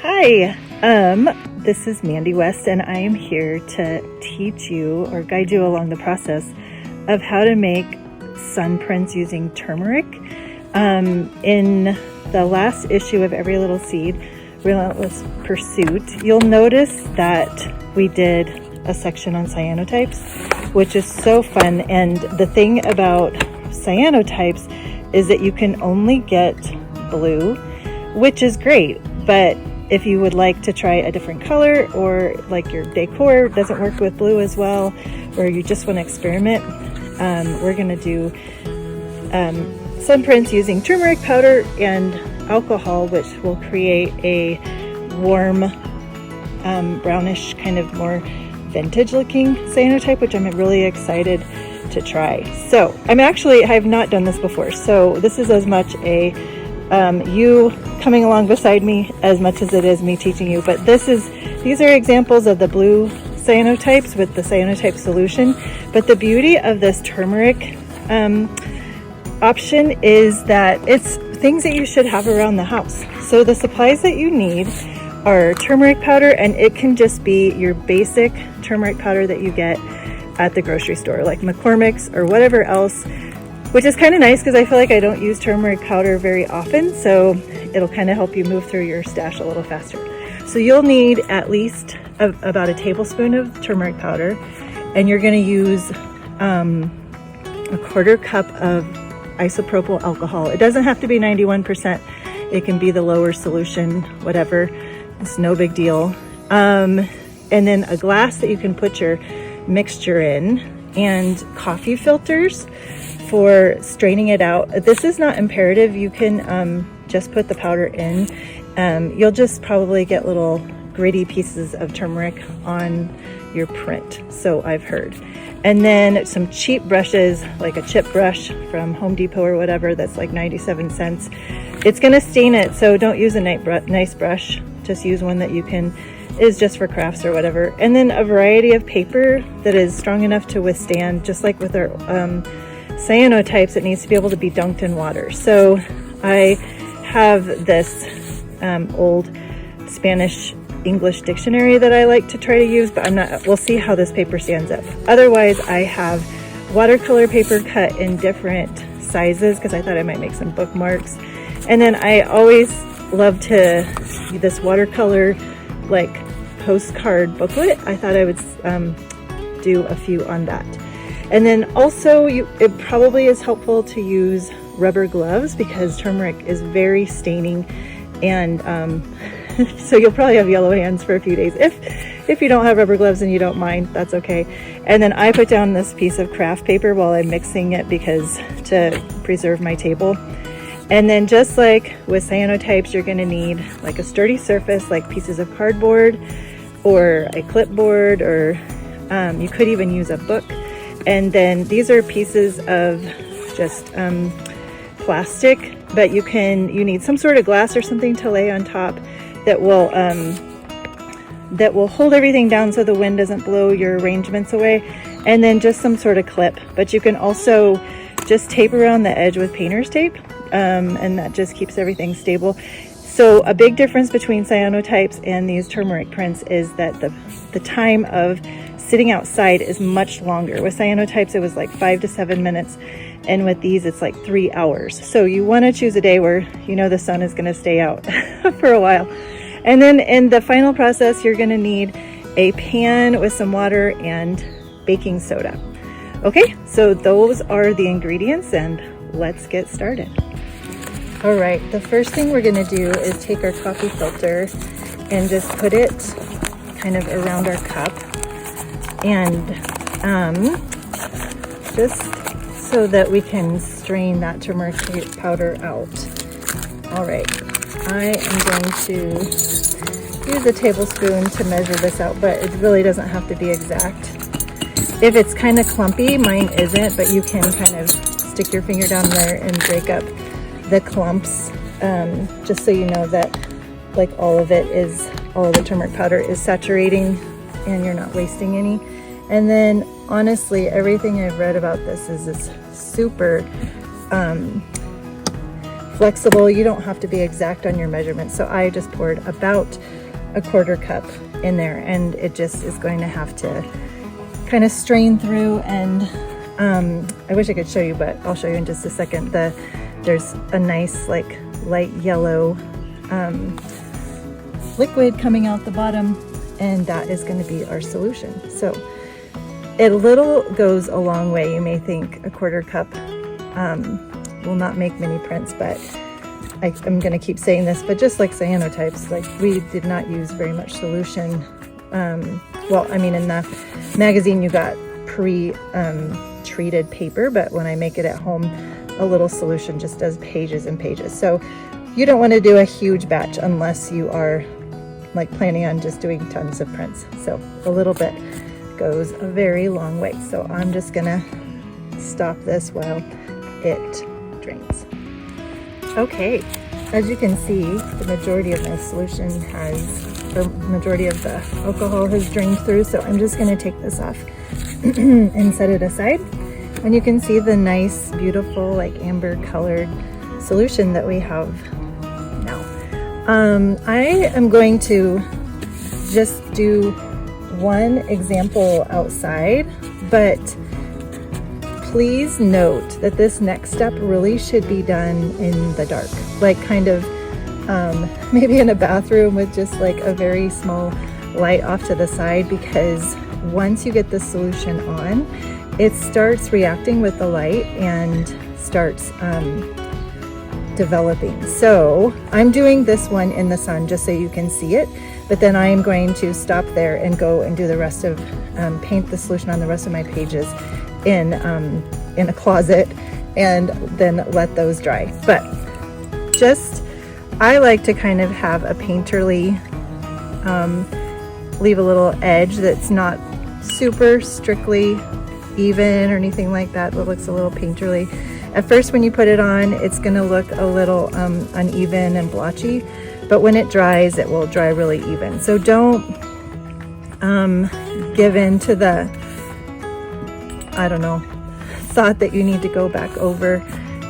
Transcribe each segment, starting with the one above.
Hi, this is Mandy West, and I am here to teach you or guide you along the process of how to make sun prints using turmeric. In the last issue of Every Little Seed, Relentless Pursuit, you'll notice that we did a section on cyanotypes, which is so fun. And the thing about cyanotypes is that you can only get blue, which is great, but if you would like to try a different color, or like your decor doesn't work with blue as well, or you just want to experiment, we're going to do sun prints using turmeric powder and alcohol, which will create a warm, brownish, kind of more vintage looking cyanotype, which I'm really excited to try. So I've not done this before, so this is as much a you coming along beside me as much as it is me teaching you. But these are examples of the blue cyanotypes with the cyanotype solution. But the beauty of this turmeric option is that it's things that you should have around the house. So the supplies that you need are turmeric powder, and it can just be your basic turmeric powder that you get at the grocery store, like McCormick's or whatever else, which is kind of nice because I feel like I don't use turmeric powder very often, so it'll kind of help you move through your stash a little faster. So you'll need at least about a tablespoon of turmeric powder, and you're going to use a quarter cup of isopropyl alcohol. It doesn't have to be 91%. It can be the lower solution, whatever. It's no big deal. And then a glass that you can put your mixture in, and coffee filters for straining it out. This is not imperative. You can just put the powder in. You'll just probably get little gritty pieces of turmeric on your print, so I've heard. And then some cheap brushes, like a chip brush from Home Depot or whatever, that's like 97 cents. It's gonna stain it, so don't use a nice brush. Just use one that is just for crafts or whatever. And then a variety of paper that is strong enough to withstand, just like with our cyanotypes, it needs to be able to be dunked in water. So I have this old Spanish English dictionary that I like to try to use, but we'll see how this paper stands up. Otherwise, I have watercolor paper cut in different sizes because I thought I might make some bookmarks. And then I always love to do this watercolor like postcard booklet. I thought I would do a few on that. And then also it probably is helpful to use rubber gloves because turmeric is very staining, and so you'll probably have yellow hands for a few days. If you don't have rubber gloves and you don't mind, that's okay. And then I put down this piece of craft paper while I'm mixing it because to preserve my table. And then just like with cyanotypes, you're going to need like a sturdy surface, like pieces of cardboard or a clipboard, or you could even use a book. And then these are pieces of just plastic, but you need some sort of glass or something to lay on top that will hold everything down so the wind doesn't blow your arrangements away. And then just some sort of clip, but you can also just tape around the edge with painter's tape, and that just keeps everything stable. So a big difference between cyanotypes and these turmeric prints is that the time of sitting outside is much longer. With cyanotypes, it was like 5 to 7 minutes, and with these, it's like 3 hours. So you want to choose a day where you know the sun is going to stay out for a while. And then in the final process, you're going to need a pan with some water and baking soda. Okay, so those are the ingredients, and let's get started. All right, the first thing we're going to do is take our coffee filter and just put it kind of around our cup, and just so that we can strain that turmeric powder out. All right, I am going to use a tablespoon to measure this out, but it really doesn't have to be exact. If it's kind of clumpy, mine isn't, but you can kind of stick your finger down there and break up the clumps, just so you know that like all of the turmeric powder is saturating and you're not wasting any. And then honestly, everything I've read about this is super flexible. You don't have to be exact on your measurements. So I just poured about a 1/4 cup in there, and it just is going to have to kind of strain through. And I wish I could show you, but I'll show you in just a second. There's a nice like light yellow liquid coming out the bottom, and that is going to be our solution. So a little goes a long way. You may think a 1/4 cup will not make many prints, but I'm going to keep saying this, but just like cyanotypes, like we did not use very much solution. Well, I mean, in the magazine you got treated paper, but when I make it at home, a little solution just does pages and pages. So you don't want to do a huge batch unless you are like planning on just doing tons of prints. So a little bit goes a very long way. So I'm just gonna stop this while it drains. Okay, as you can see, the majority of my solution majority of the alcohol has drained through. So I'm just gonna take this off and set it aside. And you can see the nice, beautiful, like amber colored solution that we have now. I am going to just do one example outside, but please note that this next step really should be done in the dark, like kind of maybe in a bathroom with just like a very small light off to the side, because once you get the solution on, it starts reacting with the light and starts developing. So I'm doing this one in the sun just so you can see it, but then I am going to stop there and go and do the rest of, paint the solution on the rest of my pages in a closet, and then let those dry. But just, I like to kind of have a painterly, leave a little edge that's not super strictly even or anything like that, but looks a little painterly. At first when you put it on, it's gonna look a little uneven and blotchy, but when it dries, it will dry really even. So don't give in to the, I don't know, thought that you need to go back over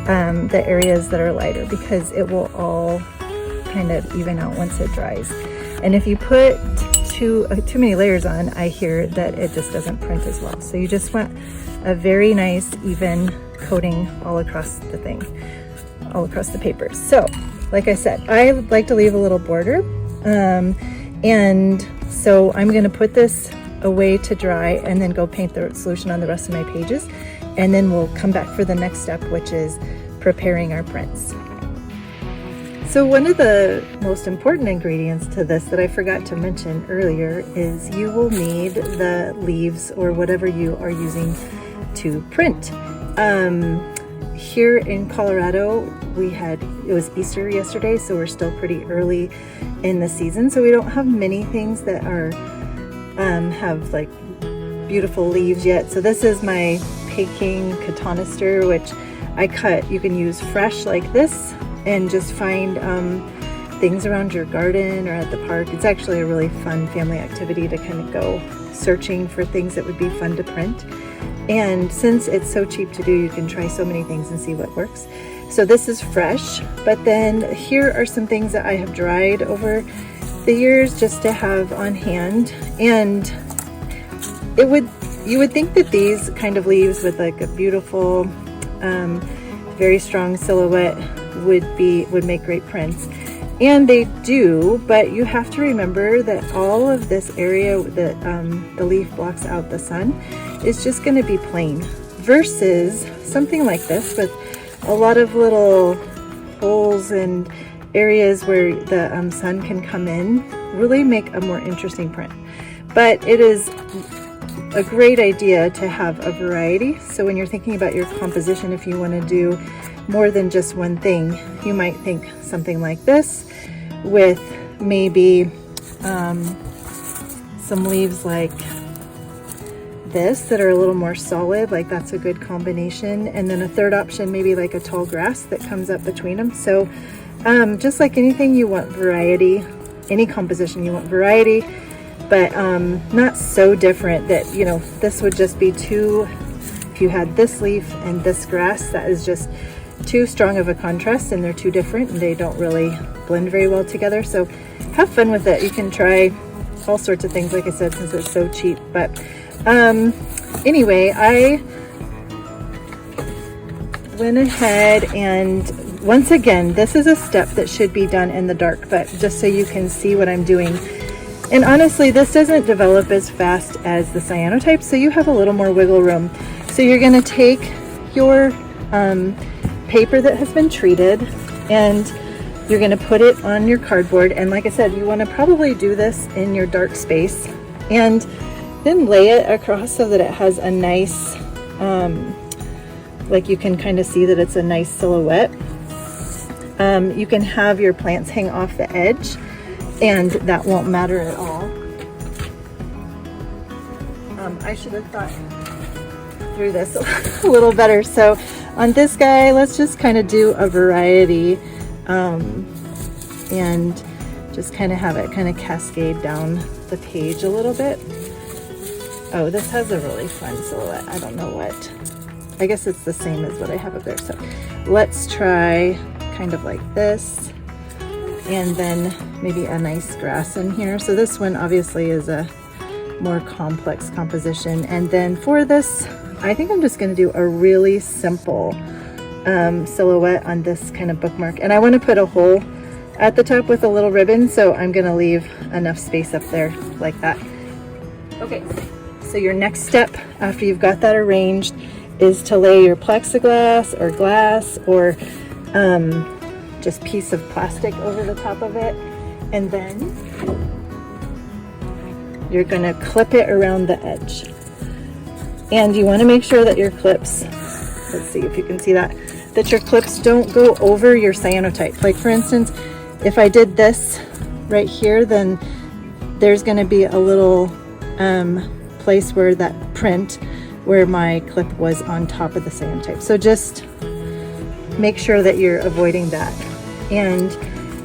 the areas that are lighter, because it will all kind of even out once it dries. And if you put too many layers on, I hear that it just doesn't print as well. So you just want a very nice even coating all across the thing, all across the paper. So like I said, I like to leave a little border, and so I'm going to put this away to dry and then go paint the solution on the rest of my pages, and then we'll come back for the next step, which is preparing our prints. So one of the most important ingredients to this that I forgot to mention earlier is you will need the leaves or whatever you are using to print. Here in Colorado, it was Easter yesterday, so we're still pretty early in the season, so we don't have many things that are have like beautiful leaves yet. So this is my Peking canister, which I cut. You can use fresh like this, and just find things around your garden or at the park. It's actually a really fun family activity to kind of go searching for things that would be fun to print. And since it's so cheap to do, you can try so many things and see what works. So this is fresh, but then here are some things that I have dried over the years just to have on hand. And you would think that these kind of leaves with like a beautiful, very strong silhouette would make great prints, and they do, but you have to remember that all of this area that the leaf blocks out the sun is just going to be plain, versus something like this with a lot of little holes and areas where the sun can come in, really make a more interesting print. But it is a great idea to have a variety. So when you're thinking about your composition, if you want to do more than just one thing, you might think something like this with maybe some leaves like this that are a little more solid, like that's a good combination. And then a third option, maybe like a tall grass that comes up between them. So just like anything, you want variety. Any composition, you want variety, but not so different that, you know, this would just be two. If you had this leaf and this grass, that is just too strong of a contrast and they're too different and they don't really blend very well together. So have fun with it. You can try all sorts of things, like I said, since it's so cheap. But anyway, I went ahead and once again, this is a step that should be done in the dark, but just so you can see what I'm doing. And honestly, this doesn't develop as fast as the cyanotype, so you have a little more wiggle room. So you're going to take your paper that has been treated and you're going to put it on your cardboard. And like I said, you want to probably do this in your dark space and then lay it across so that it has a nice, like you can kind of see that it's a nice silhouette. You can have your plants hang off the edge and that won't matter at all. I should have thought through this a little better. So on this guy, let's just kind of do a variety and just kind of have it kind of cascade down the page a little bit. Oh, this has a really fun silhouette. I don't know what. I guess it's the same as what I have up there. So let's try kind of like this and then maybe a nice grass in here. So this one obviously is a more complex composition. And then for this, I think I'm just going to do a really simple silhouette on this kind of bookmark. And I want to put a hole at the top with a little ribbon, so I'm going to leave enough space up there like that. Okay, so your next step after you've got that arranged is to lay your plexiglass or glass or just piece of plastic over the top of it, and then you're going to clip it around the edge. And you want to make sure that your clips, let's see if you can see that your clips don't go over your cyanotype. Like for instance, if I did this right here, then there's going to be a little place where that print where my clip was on top of the cyanotype. So just make sure that you're avoiding that. And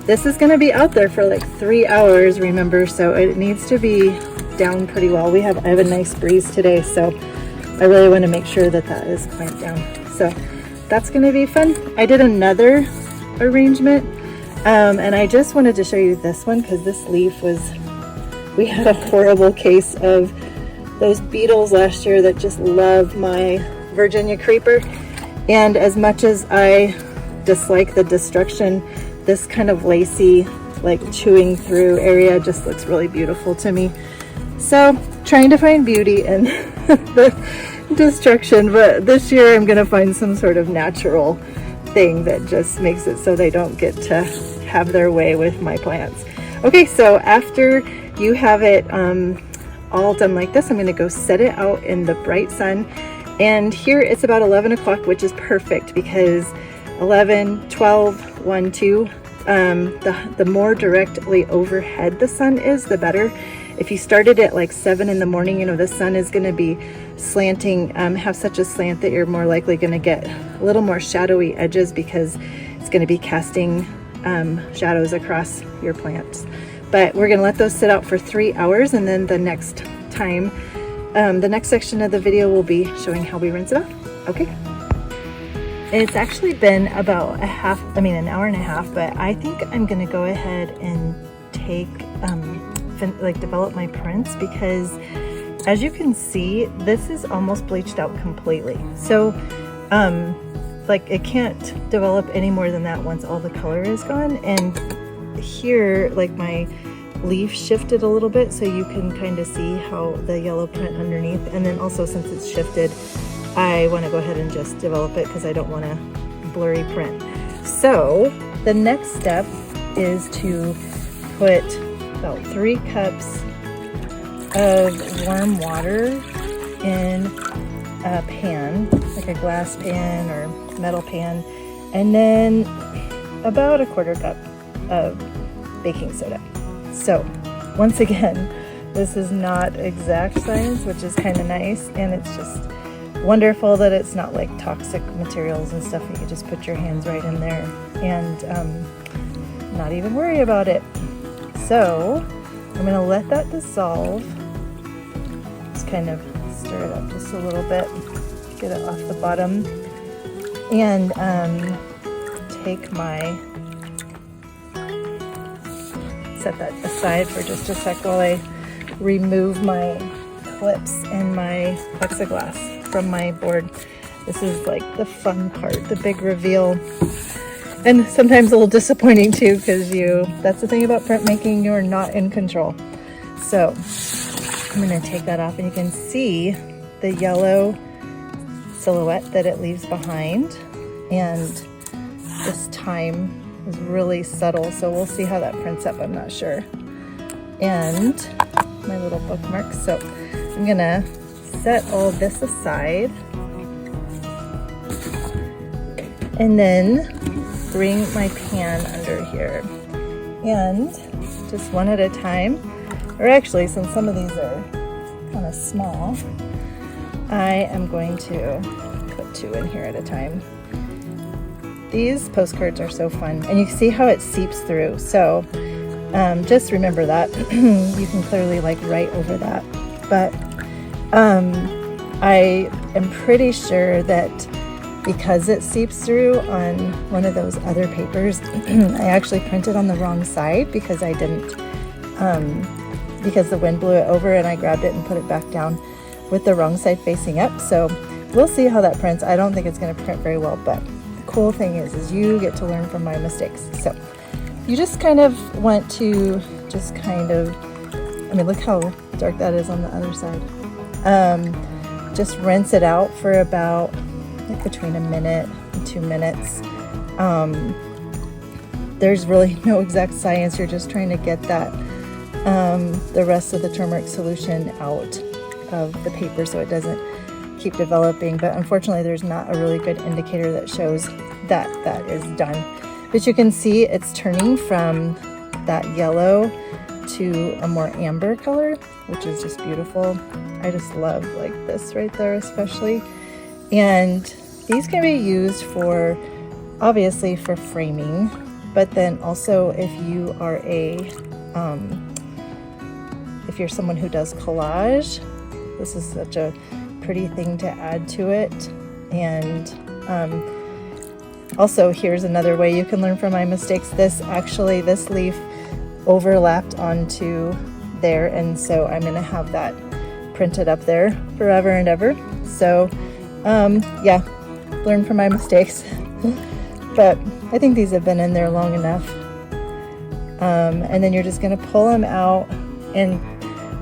this is going to be out there for like 3 hours, remember, so it needs to be down pretty well. I have a nice breeze today, so I really want to make sure that that is clamped down. So that's going to be fun. I did another arrangement and I just wanted to show you this one because this leaf was, we had a horrible case of those beetles last year that just love my Virginia creeper. And as much as I dislike the destruction, this kind of lacy, like chewing through area just looks really beautiful to me. So trying to find beauty in the destruction, but this year I'm gonna find some sort of natural thing that just makes it so they don't get to have their way with my plants. Okay, so after you have it all done like this, I'm gonna go set it out in the bright sun. And here it's about 11 o'clock, which is perfect because 11, 12, 1, 2, the more directly overhead the sun is, the better. If you started at like 7 in the morning, you know, the sun is going to be slanting, have such a slant that you're more likely going to get a little more shadowy edges because it's going to be casting shadows across your plants. But we're going to let those sit out for 3 hours, and then the next time, the next section of the video will be showing how we rinse it off. Okay. It's actually been about an hour and a half, but I think I'm going to go ahead and take develop my prints because as you can see, this is almost bleached out completely. So like it can't develop any more than that once all the color is gone. And here, like my leaf shifted a little bit, so you can kind of see how the yellow print underneath. And then also, since it's shifted, I want to go ahead and just develop it because I don't want a blurry print. So the next step is to put about 3 cups of warm water in a pan, like a glass pan or metal pan, and then about a 1/4 cup of baking soda. So once again, this is not exact science, which is kind of nice, and it's just wonderful that it's not like toxic materials and stuff that you just put your hands right in there and not even worry about it. So I'm going to let that dissolve. Just kind of stir it up just a little bit, get it off the bottom. And take set that aside for just a sec while I remove my clips and my plexiglass from my board. This is like the fun part, the big reveal, and sometimes a little disappointing too, because that's the thing about printmaking, you're not in control. So I'm going to take that off, and you can see the yellow silhouette that it leaves behind, and this time is really subtle, so we'll see how that prints up. I'm not sure. And my little bookmarks. So I'm gonna set all this aside and then bring my pan under here, and just one at a time, or actually, since some of these are kind of small, I am going to put 2 in here at a time. These postcards are so fun, and you can see how it seeps through. So just remember that. You can clearly like write over that. But I am pretty sure that because it seeps through on one of those other papers, I actually printed on the wrong side because I didn't, because the wind blew it over and I grabbed it and put it back down with the wrong side facing up. So we'll see how that prints. I don't think it's going to print very well, but cool thing is you get to learn from my mistakes. So you just kind of want to I mean, look how dark that is on the other side. Just rinse it out for about like between a minute and 2 minutes. There's really no exact science. You're just trying to get that the rest of the turmeric solution out of the paper so it doesn't keep developing. But unfortunately, there's not a really good indicator that shows that that is done. But you can see it's turning from that yellow to a more amber color, which is just beautiful. I just love like this right there especially. And these can be used for, obviously for framing, but then also if you are if you're someone who does collage, this is such a pretty thing to add to it. And also, here's another way you can learn from my mistakes. This leaf overlapped onto there, and so I'm going to have that printed up there forever and ever. So yeah, learn from my mistakes. But I think these have been in there long enough. And then you're just going to pull them out, and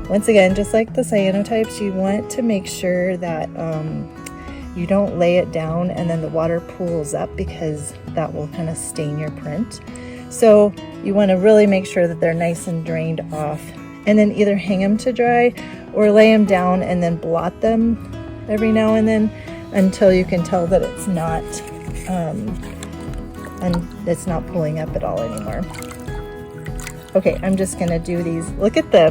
once again, just like the cyanotypes, you want to make sure that you don't lay it down and then the water pools up, because that will kind of stain your print. So you want to really make sure that they're nice and drained off, and then either hang them to dry or lay them down and then blot them every now and then until you can tell that it's not and it's not pulling up at all anymore. Okay, I'm just gonna do these. Look at the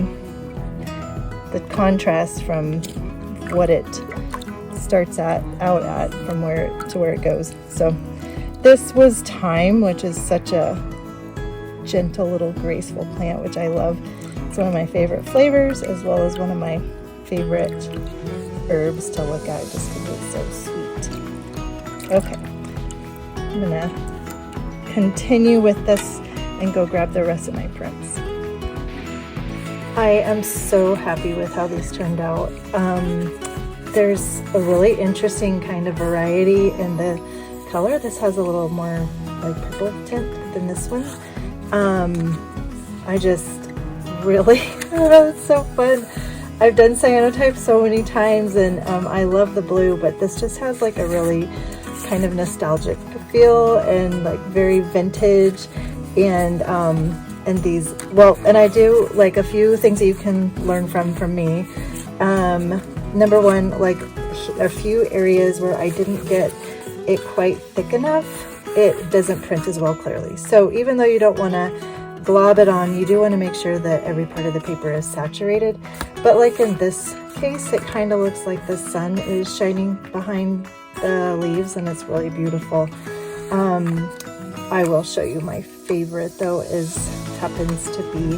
contrast from what it starts out at from where it goes. So this was thyme, which is such a gentle little graceful plant, which I love. It's one of my favorite flavors, as well as one of my favorite herbs to look at, just because it's so sweet. Okay, I'm gonna continue with this and go grab the rest of my prints. I am so happy with how these turned out. There's a really interesting kind of variety in the color. This has a little more like purple tint than this one. I just really, it's so fun. I've done cyanotype so many times, and I love the blue, but this just has like a really kind of nostalgic feel and like very vintage. And these, well, and I do like a few things that you can learn from me. Number one, like a few areas where I didn't get it quite thick enough, it doesn't print as well clearly. So even though you don't want to glob it on, you do want to make sure that every part of the paper is saturated. But like in this case, it kind of looks like the sun is shining behind the leaves, and it's really beautiful. I will show you my favorite though, happens to be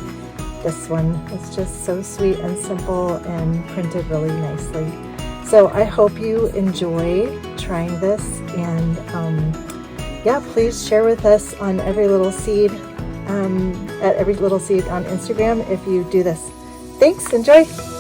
this one. It's just so sweet and simple and printed really nicely. So I hope you enjoy trying this, and yeah, please share with us on Every Little Seed, at Every Little Seed on Instagram if you do this. Thanks, enjoy.